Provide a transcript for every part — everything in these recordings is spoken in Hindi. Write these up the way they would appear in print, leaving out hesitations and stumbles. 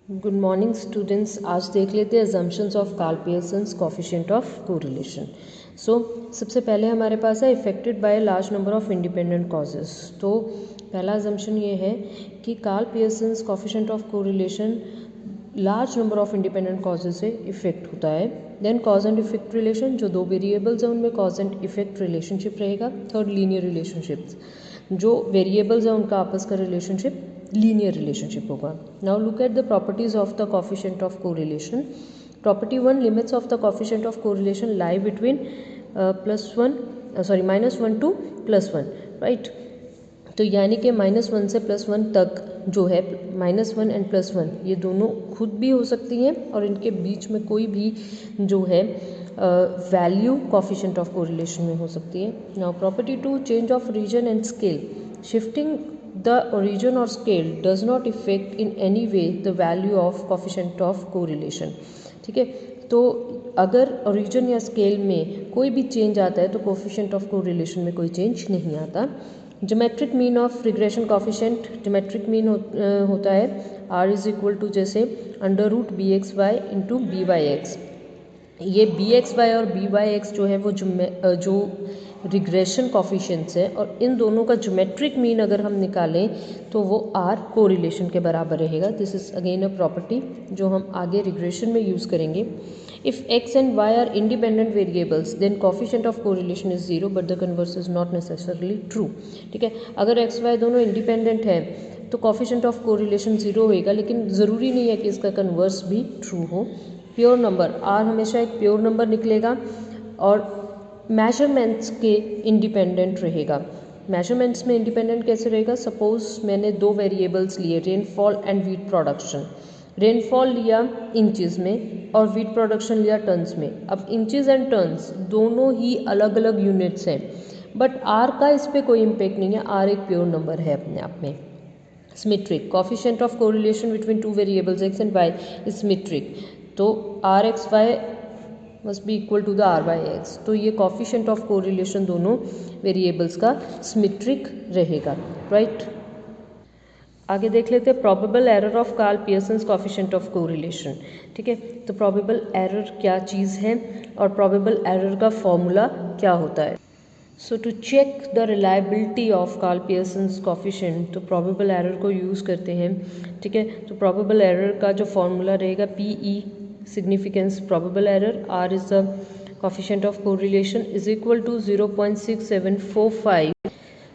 Good morning students. आज देख लेते हैं assumptions of Karl Pearson's coefficient of correlation. सबसे पहले हमारे पास है affected by large number of independent causes. तो पहला अजम्पशन ये है कि Karl Pearson's coefficient of correlation large number of independent causes से इफेक्ट होता है। Then cause and effect relation, जो दो वेरिएबल्स हैं उनमें कॉज एंड इफेक्ट रिलेशनशिप रहेगा। थर्ड लीनियर रिलेशनशिप्स, जो वेरिएबल्स हैं उनका आपस का रिलेशनशिप लीनियर रिलेशनशिप होगा। Now look at the properties of the coefficient of correlation. Property one, limits of the coefficient of correlation lie between -1 to +1, right. तो यानी कि -1 से +1 तक जो है, -1 एंड +1 ये दोनों खुद भी हो सकती हैं और इनके बीच में कोई भी जो है वैल्यू कोफिशिएंट ऑफ कोरिलेशन में हो सकती है। Now property two, change of origin and scale. Shifting the origin or scale does not affect in any way the value of coefficient of correlation। ठीक है, तो अगर ओरिजिन या स्केल में कोई भी चेंज आता है तो कोफिशिएंट ऑफ कोरिलेशन में कोई चेंज नहीं आता। Geometric mean of regression coefficient, geometric mean होता है r इज इक्वल टू जैसे √bxy इंटू b/x। ये bxy और b/x जो है वो जो रिग्रेशन कॉफिशिएंट्स है और इन दोनों का ज्योमेट्रिक मीन अगर हम निकालें तो वो आर कोरिलेशन के बराबर रहेगा। This is again a property जो हम आगे रिग्रेशन में यूज़ करेंगे। If X and Y are independent variables then coefficient of correlation is zero but the converse is not necessarily true. ठीक है, अगर एक्स वाई दोनों इंडिपेंडेंट हैं तो कॉफिशिएंट ऑफ कोरिलेशन जीरो होएगा, लेकिन ज़रूरी नहीं है कि इसका कन्वर्स भी ट्रू हो। प्योर नंबर आर हमेशा एक प्योर नंबर निकलेगा और मेजरमेंट्स के इंडिपेंडेंट रहेगा। मेजरमेंट्स में इंडिपेंडेंट कैसे रहेगा? सपोज मैंने दो वेरिएबल्स लिए, rainfall and wheat production. Rainfall लिया इंचेस में और वीट प्रोडक्शन लिया टन्स में। अब इंचेस एंड टन्स दोनों ही अलग अलग यूनिट्स हैं, बट आर का इस पर कोई इम्पेक्ट नहीं है। आर एक प्योर नंबर है अपने आप में। Symmetric, coefficient of correlation between two variables x and y is symmetric, तो r x y must be equal to the r/x। तो ये कोफिशिएंट ऑफ कोरिलेशन दोनों वेरिएबल्स का सिमेट्रिक रहेगा, राइट। आगे देख लेते हैं probable error of Karl Pearson's coefficient of correlation. ठीक है, तो प्रोबेबल एरर क्या चीज़ है और प्रोबेबल एरर का फॉर्मूला क्या होता है। So to check the reliability of Karl Pearson's coefficient, तो प्रोबेबल एरर को यूज़ करते हैं। ठीक है, तो प्रोबेबल एरर का जो फॉर्मूला रहेगा PE significance probable error, r is the coefficient of correlation, is equal to 0.6745.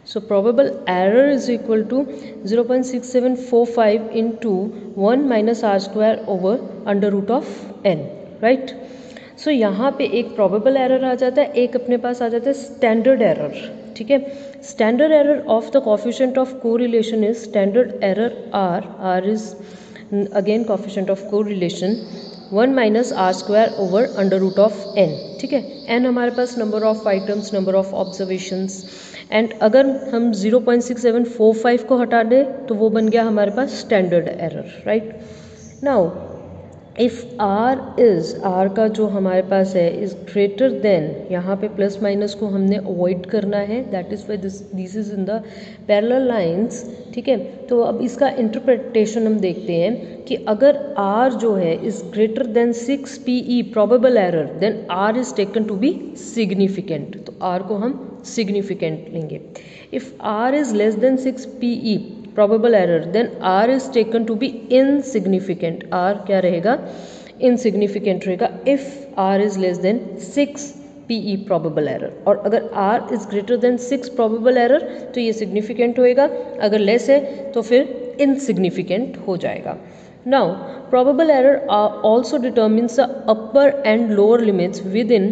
So probable error is equal to 0.6745 into 1 minus r square over under root of n, right। सो यहाँ पे एक probable error आ जाता है, एक अपने पास आ जाता है standard error। ठीक है, standard error of the coefficient of correlation is standard error r is again coefficient of correlation 1 minus r square over under root of n। ठीक है, n हमारे पास number of items, number of observations, and अगर हम 0.6745 को हटा दें तो वो बन गया हमारे पास standard error, right. Now if r का जो हमारे पास है इज़ ग्रेटर देन, यहाँ पे प्लस माइनस को हमने अवॉइड करना है, that is why this is in the parallel lines. ठीक है, तो अब इसका इंटरप्रिटेशन हम देखते हैं कि अगर आर जो है is greater than 6 PE probable error, then R is taken to be significant, तो आर को हम सिग्निफिकेंट लेंगे। If R is less than 6 PE probable error, then r is taken to be insignificant। r क्या रहेगा? insignificant रहेगा if r is less than 6 PE probable error। और अगर r is greater than 6 probable error तो ये significant होएगा, अगर less है तो फिर insignificant हो जाएगा। Now probable error also determines the upper and lower limits within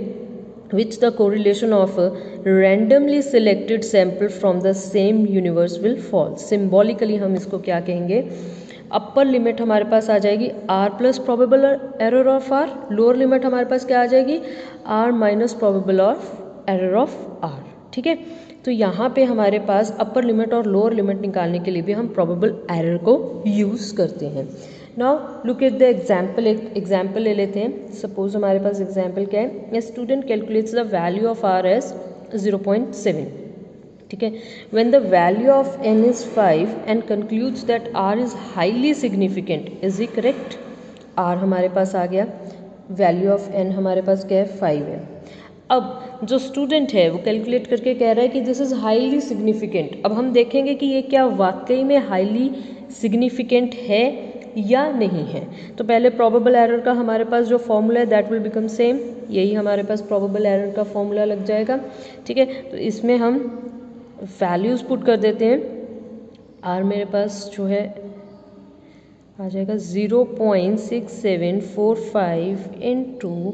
which the correlation of a randomly selected sample from the same universe will fall। Symbolically हम इसको क्या कहेंगे? अपर लिमिट हमारे पास आ जाएगी r plus probable error of r, lower limit हमारे पास क्या आ जाएगी? r minus probable of error of r। ठीक है, तो यहाँ पे हमारे पास अपर लिमिट और लोअर लिमिट निकालने के लिए भी हम प्रोबेबल एरर को यूज़ करते हैं। Now look at the example, एक एग्जाम्पल ले लेते हैं। सपोज हमारे पास एग्जाम्पल क्या है? A student calculates the value of R S 0.7। ठीक है। When the value of n is 5 and concludes that r is highly significant, is it correct? r हमारे पास आ गया, वैल्यू ऑफ n हमारे पास क्या है, 5 है। अब जो स्टूडेंट है वो कैलकुलेट करके कह रहा है कि दिस इज़ हाईली सिग्निफिकेंट। अब हम देखेंगे कि ये क्या वाकई में हाईली सिग्निफिकेंट है या नहीं है। तो पहले प्रोबेबल एरर का हमारे पास जो फॉर्मूला है दैट विल बिकम सेम, यही हमारे पास प्रोबेबल एरर का फॉर्मूला लग जाएगा। ठीक है, तो इसमें हम वैल्यूज़ पुट कर देते हैं। आर मेरे पास जो है आ जाएगा 0.6745 इंटू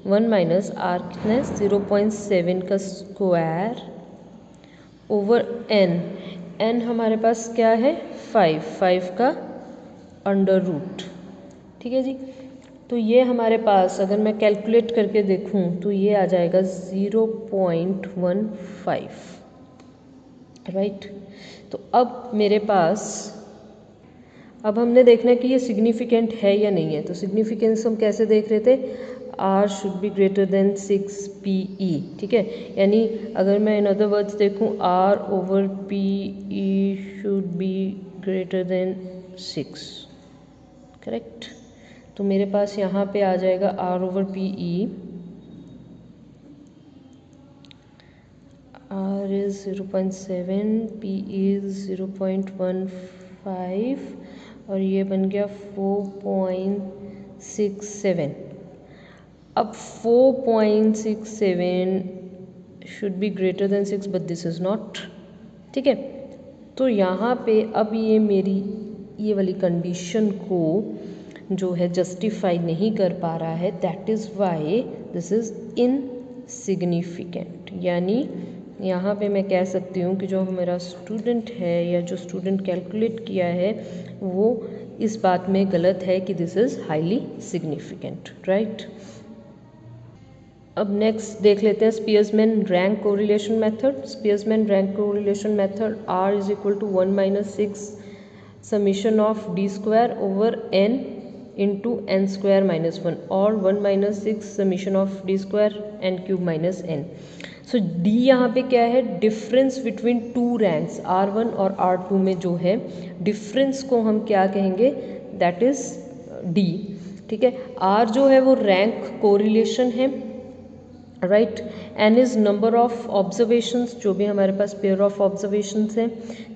1 माइनस आर कितना है 0.7 का स्क्वायर ओवर n हमारे पास क्या है 5 का अंडर रूट। ठीक है जी, तो ये हमारे पास अगर मैं कैलकुलेट करके देखूं तो ये आ जाएगा 0.15, राइट। तो अब मेरे पास, अब हमने देखना है कि ये सिग्निफिकेंट है या नहीं है। तो सिग्निफिकेंस हम कैसे देख रहे थे, r should be greater than 6pe। ठीक है, यानी अगर मैं इन अदर वर्ड्स देखूं r over pe should be greater than 6, correct. तो मेरे पास यहाँ पे आ जाएगा r over pe, r is 0.7, p is 0.15 और ये बन गया 4.67। अब 4.67 should be greater than 6 but this is not. ठीक है, तो यहाँ पे अब ये मेरी ये वाली कंडीशन को जो है जस्टिफाई नहीं कर पा रहा है, that is why this is insignificant. यानी यहाँ पे मैं कह सकती हूँ कि जो मेरा स्टूडेंट है या जो स्टूडेंट कैलकुलेट किया है वो इस बात में गलत है कि this is highly significant, right. अब नेक्स्ट देख लेते हैं Spearman rank correlation method. Spearman rank correlation method, r is equal to 1 minus 6 summation of d square over n into n square minus 1 और 1 minus 6 summation of d square n cube minus n। So d यहाँ पे क्या है, difference between two ranks r1 और r2 में जो है डिफरेंस को हम क्या कहेंगे, दैट इज d। ठीक है, r जो है वो रैंक कोरिलेशन है, right. n is number of observations, जो भी हमारे पास पेयर ऑफ ऑब्जर्वेशंस हैं।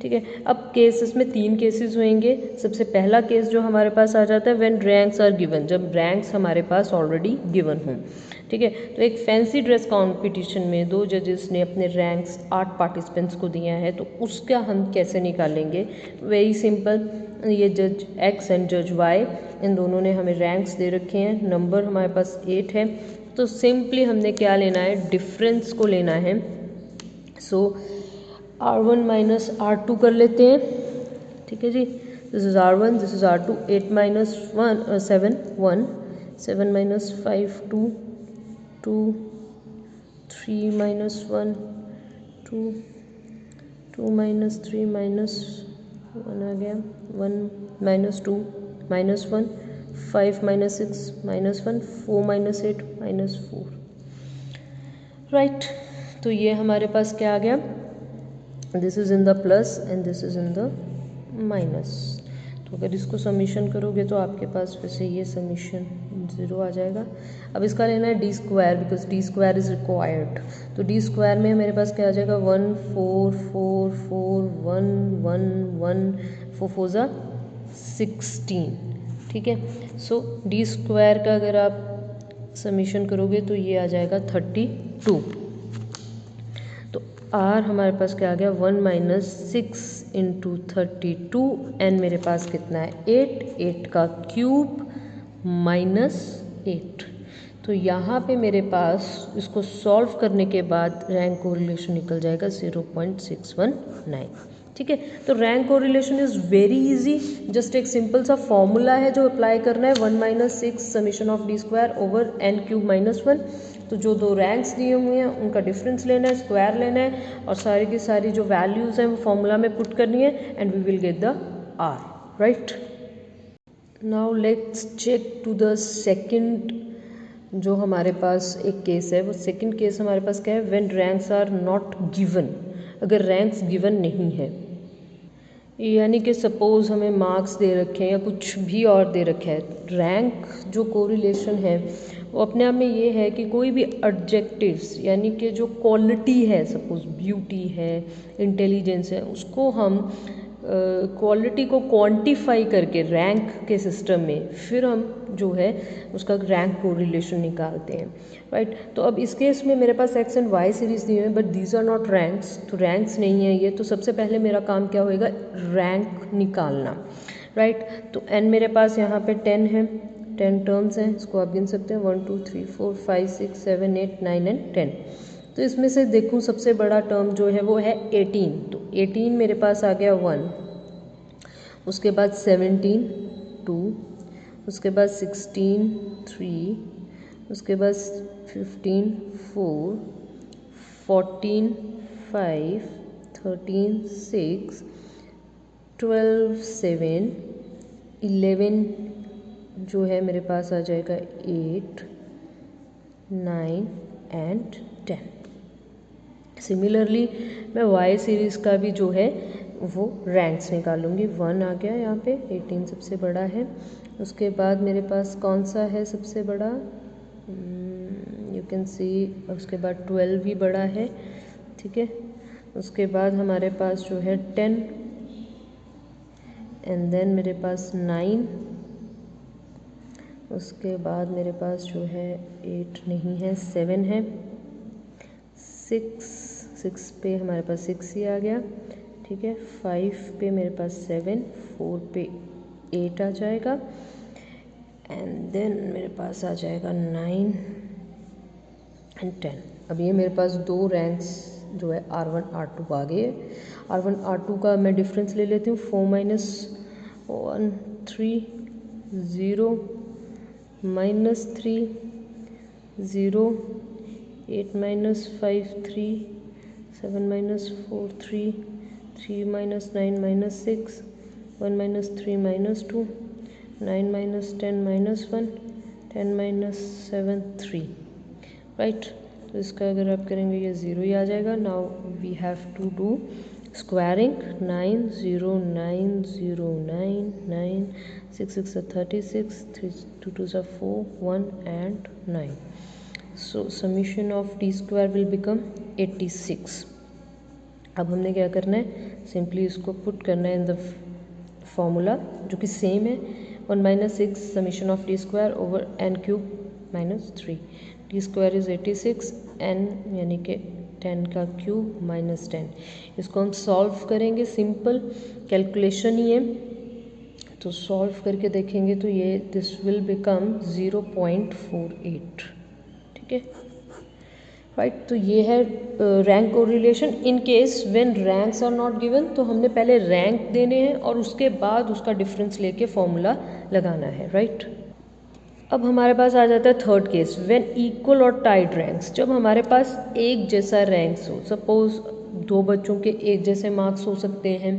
ठीक है, अब केसेस में 3 केसेस होंगे। सबसे पहला केस जो हमारे पास आ जाता है व्हेन रैंक्स आर गिवन, जब रैंक्स हमारे पास ऑलरेडी गिवन हों। ठीक है, तो एक फैंसी ड्रेस कंपटीशन में 2 जजेस ने अपने रैंक्स 8 पार्टिसिपेंट्स को दिया है, तो उसका हम कैसे निकालेंगे, वेरी सिंपल। ये जज x एंड जज y, इन दोनों ने हमें रैंक्स दे रखे हैं, नंबर हमारे पास 8 है। तो सिंपली हमने क्या लेना है, डिफरेंस को लेना है। सो r1 माइनस r2 कर लेते हैं। ठीक है जी, this is r1, this is r2। 8 minus 7 1, 7 minus 5 2, 2 3 minus 1 2, 2 minus 3 minus 1 आ गया 1 minus 2 minus 1, 5 minus 6 minus 1, 4 minus 8 minus 4, right. तो ये हमारे पास क्या आ गया, this is in the plus and this is in the minus. तो अगर इसको समीशन करोगे तो आपके पास वैसे ये समीशन 0 आ जाएगा। अब इसका लेना है D square, because D square is required. तो डी स्क्वायर में मेरे पास क्या आ जाएगा 1 4 4 4 1 1 1 4 4 ज़ा 16। ठीक है, सो डी स्क्वायर का अगर आप समीशन करोगे तो ये आ जाएगा 32। तो आर हमारे पास क्या आ गया 1 माइनस 6 इंटू 32, एन मेरे पास कितना है 8, 8 का क्यूब माइनस 8। तो यहाँ पे मेरे पास इसको सॉल्व करने के बाद रैंक कोरिलेशन निकल जाएगा 0.619। ठीक है, तो rank correlation is very easy, just एक सिंपल सा फॉर्मूला है जो अप्लाई करना है, 1 minus 6 summation of D square over N cube minus 1। तो जो 2 रैंक्स दिए हुए हैं उनका डिफरेंस लेना है, स्क्वायर लेना है और सारी की सारी जो वैल्यूज़ हैं वो फॉर्मूला में पुट करनी है and we will get the R, right. Now let's check to the second, जो हमारे पास एक केस है, वो सेकंड केस हमारे पास क्या है, when ranks are not given. अगर रैंक्स गिवन नहीं है। यानी कि सपोज़ हमें मार्क्स दे रखे हैं या कुछ भी और दे रखा है, रैंक जो कोरिलेशन है वो अपने आप में ये है कि कोई भी एडजेक्टिव्स यानी कि जो क्वालिटी है, सपोज़ ब्यूटी है, इंटेलिजेंस है, उसको हम क्वालिटी को क्वांटिफाई करके रैंक के सिस्टम में फिर हम जो है उसका रैंक कोरिलेशन निकालते हैं, राइट। तो अब इस केस में मेरे पास एक्स एंड वाई सीरीज़ दी हुई है, but these are not ranks, तो रैंक्स नहीं है ये। तो सबसे पहले मेरा काम क्या होएगा, रैंक निकालना, राइट। तो एन मेरे पास यहाँ पे 10 है, 10 टर्म्स हैं, इसको आप गिन सकते हैं 1 2 3 4 5 6 7 8 9 एंड 10। तो इसमें से देखूँ सबसे बड़ा टर्म जो है वो है 18, तो 18 मेरे पास आ गया 1, उसके बाद 17 2, उसके बाद 16 3, उसके बाद 15 4, 14 5, 13 6, 12 7, 11 जो है मेरे पास आ जाएगा 8 9 एंड 10। सिमिलरली मैं वाई सीरीज़ का भी जो है वो रैंक्स निकालूंगी। 1 आ गया यहाँ पे, 18 सबसे बड़ा है। उसके बाद मेरे पास कौन सा है सबसे बड़ा, यू कैन सी, उसके बाद 12 भी बड़ा है, ठीक है। उसके बाद हमारे पास जो है 10 एंड देन मेरे पास 9, उसके बाद मेरे पास जो है 8 नहीं है, 7 है, 6 पे हमारे पास 6 ही आ गया, ठीक है। 5 पे मेरे पास 7, 4 पे 8 आ जाएगा एंड देन मेरे पास आ जाएगा 9 एंड 10। अब ये मेरे पास दो रैंक्स जो है R1 R2 आ गए। R1 R2 का मैं डिफरेंस ले लेती हूँ, 4 - 1 3 0 -3 0 8 - 5 3 7 - 4 3 3 - 9 - 6 1 - 3 - 2 9 - 10 - 1 10 - 7 3, राइट। तो इसका अगर आप करेंगे ये 0 ही आ जाएगा। Now we have to do squaring, 9 0 9 0 9 9 6 6 36 3 2 2 4 1 and 9। So summation of T square will become 86। अब हमने क्या करना है, सिंपली इसको पुट करना है इन द फॉर्मूला जो कि सेम है, 1 - 6 summation of T square over n cube -3। T square is 86, n यानी कि 10 का क्यूब -10। इसको हम सॉल्व करेंगे, सिंपल कैलकुलेशन ही है। तो सॉल्व करके देखेंगे तो ये दिस विल बिकम 0.48, ठीक है, राइट। तो ये है rank correlation. In case when ranks are not given, तो हमने पहले रैंक देने हैं और उसके बाद उसका डिफरेंस लेके फॉर्मूला लगाना है, राइट। अब हमारे पास आ जाता है थर्ड केस, व्हेन इक्वल और टाइड रैंक्स। जब हमारे पास एक जैसा रैंक्स हो, सपोज दो बच्चों के एक जैसे मार्क्स हो सकते हैं,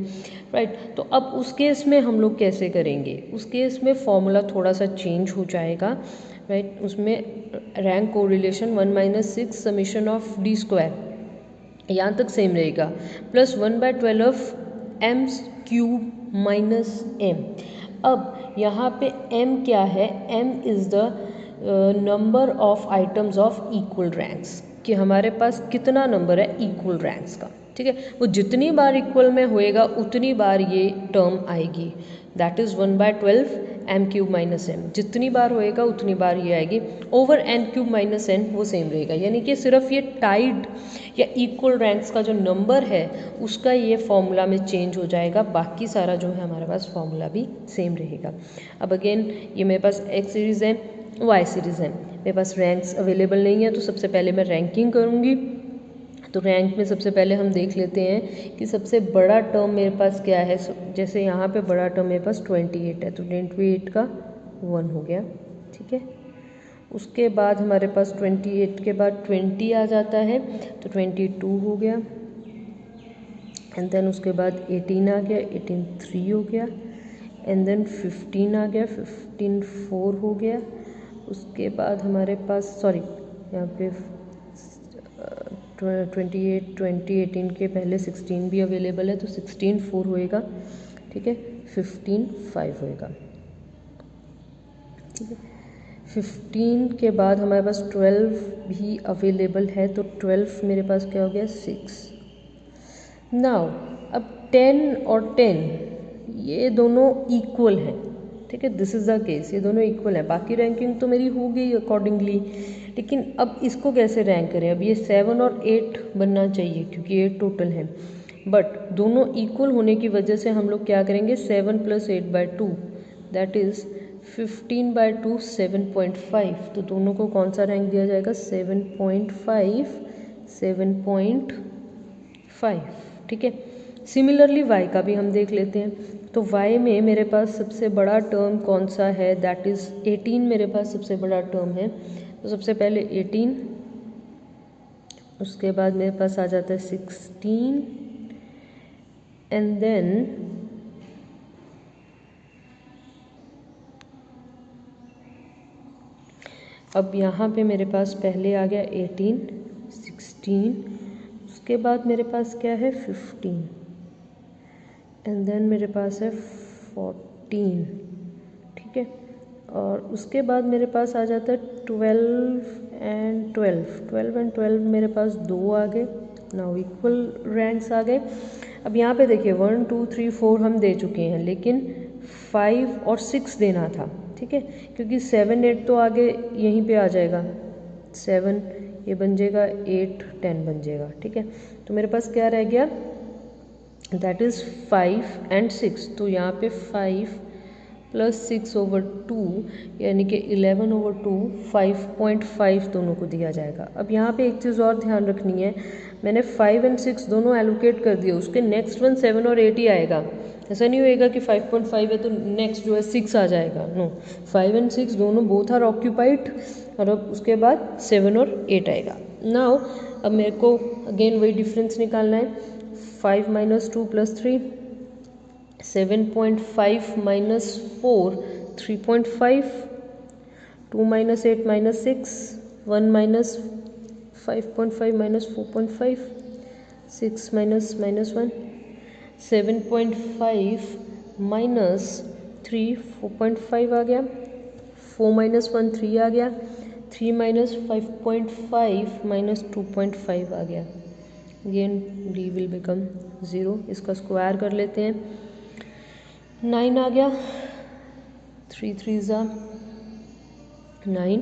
राइट। तो अब उस केस में हम लोग कैसे करेंगे, उस केस में फॉर्मूला थोड़ा सा चेंज हो जाएगा, राइट। उसमें rank correlation 1 - 6 summation of D square यहाँ तक सेम रहेगा, प्लस 1/12 m क्यूब -m। अब यहाँ पे m क्या है, m is the number of items of equal ranks, कि हमारे पास कितना नंबर है इक्वल रैंक्स का, ठीक है। वो जितनी बार इक्वल में होएगा उतनी बार ये टर्म आएगी, that is 1/12 m cube -m। जितनी बार होएगा उतनी बार ये आएगी, ओवर n क्यूब -n वो सेम रहेगा। यानी कि सिर्फ ये टाइड या इक्वल रैंक्स का जो नंबर है उसका ये फॉर्मूला में चेंज हो जाएगा, बाकी सारा जो है हमारे पास फॉर्मूला भी सेम रहेगा। अब अगेन ये मेरे पास एक्स सीरीज़ है, वाई सीरीज़ है, मेरे पास रैंक्स अवेलेबल नहीं है, तो सबसे पहले मैं रैंकिंग करूँगी। तो रैंक में सबसे पहले हम देख लेते हैं कि सबसे बड़ा टर्म मेरे पास क्या है। जैसे यहाँ पे बड़ा टर्म मेरे पास 28 है, तो 28 का 1 हो गया, ठीक है। उसके बाद हमारे पास 28 के बाद 20 आ जाता है, तो 22 हो गया एंड देन उसके बाद 18 आ गया, 18 3 हो गया एंड देन 15 आ गया, 15 4 हो गया। उसके बाद हमारे पास यहाँ पे 2018 के पहले 16 भी अवेलेबल है, तो 16 4 होएगा, ठीक है, 15 5 होएगा, ठीक है। 15 के बाद हमारे पास 12 भी अवेलेबल है, तो 12 मेरे पास क्या हो गया 6। नाउ अब 10 और 10 ये दोनों इक्वल हैं, ठीक है, दिस इज़ द केस, ये दोनों इक्वल है। बाकी रैंकिंग तो मेरी हो गई अकॉर्डिंगली, लेकिन अब इसको कैसे रैंक करें। अब ये 7 और 8 बनना चाहिए क्योंकि 8 टोटल है, बट दोनों इक्वल होने की वजह से हम लोग क्या करेंगे, 7 + 8/2 दैट इज़ 15/2 7.5, तो दोनों को कौन सा रैंक दिया जाएगा, 7.5 7.5, ठीक है। सिमिलरली y का भी हम देख लेते हैं, तो y में मेरे पास सबसे बड़ा टर्म कौन सा है, दैट इज़ 18 मेरे पास सबसे बड़ा टर्म है। तो सबसे पहले 18, उसके बाद मेरे पास आ जाता है 16 एंड देन अब यहाँ पे मेरे पास पहले आ गया 18 16, उसके बाद मेरे पास क्या है 15 एंड देन मेरे पास है 14, ठीक है, और उसके बाद मेरे पास आ जाता है 12 एंड 12 मेरे पास 2 आ गए, नाउ इक्वल रैंक्स आ गए। अब यहाँ पे देखिए 1 2 3 4 हम दे चुके हैं, लेकिन 5 और 6 देना था, ठीक है, क्योंकि 7 8 तो आगे यहीं पे आ जाएगा, 7 ये बन जाएगा, 8 10 बन जाएगा, ठीक है। तो मेरे पास क्या रह गया, दैट इज़ 5 एंड 6, तो यहाँ पे 5 + 6/2 यानी कि 11/2 5.5 दोनों को दिया जाएगा। अब यहाँ पे एक चीज़ और ध्यान रखनी है, मैंने 5 एंड 6 दोनों एलोकेट कर दिए, उसके नेक्स्ट वन 7 और 8 ही आएगा। ऐसा नहीं होएगा कि 5.5 है तो नेक्स्ट जो है 6 आ जाएगा, नो, 5 एंड 6 दोनों बोथ आर ऑक्यूपाइड, और अब उसके बाद 7 और 8 आएगा। नाउ अब मेरे को अगेन वही डिफरेंस निकालना है, 5 - 2 + 3, 7.5 - 4 3.5, 2 - 8 - 6, 1 - 5.5 - 4.5, 6 - -1, 7.5 - 3 4.5 आ गया, 4 - 1 3 आ गया, 3 - 5.5 - 2.5 आ गया, अगेन d विल बिकम 0, इसका स्क्वायर कर लेते हैं, 9 आ गया, 3 3s are 9,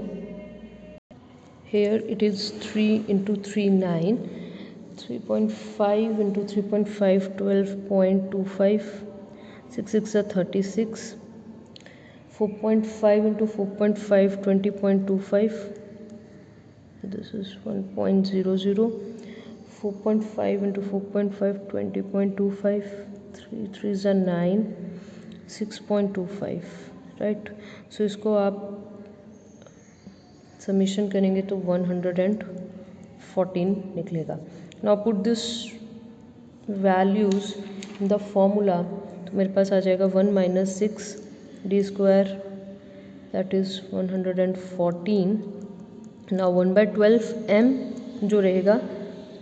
here it is 3 × 3 9, 3.5 × 3.5 12.25, 6 6 are 36, 4.5 × 4.5 20.25, this is 1.00, 4.5 × 4.5 20.25, 3 3s are 9, 6.25, राइट। सो इसको आप समीशन करेंगे तो 114 निकलेगा। Now put this values in the formula, तो मेरे पास आ जाएगा 1 - 6 d² that is 114। Now 1/12 m जो रहेगा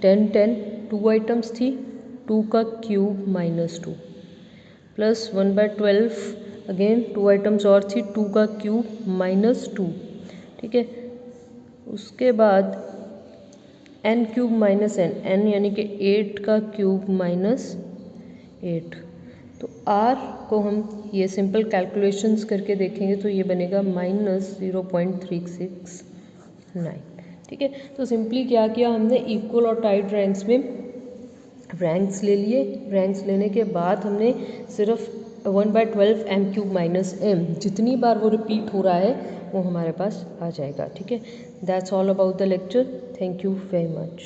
10 10, 2 आइटम्स थी, 2 का क्यूब -2 प्लस 1/12 अगेन 2 आइटम्स और थी, 2 का क्यूब -2, ठीक है। उसके बाद n³ - n यानी कि 8 का क्यूब -8, तो r को हम ये सिंपल कैलकुलेशंस करके देखेंगे तो ये बनेगा -0.369, ठीक है। तो सिंपली क्या किया हमने, इक्वल और टाइड रैंक्स में रैंक्स ले लिए, रैंक्स लेने के बाद हमने सिर्फ 1/12 m³ - m जितनी बार वो रिपीट हो रहा है वो हमारे पास आ जाएगा, ठीक है। That's all about the lecture, thank you very much.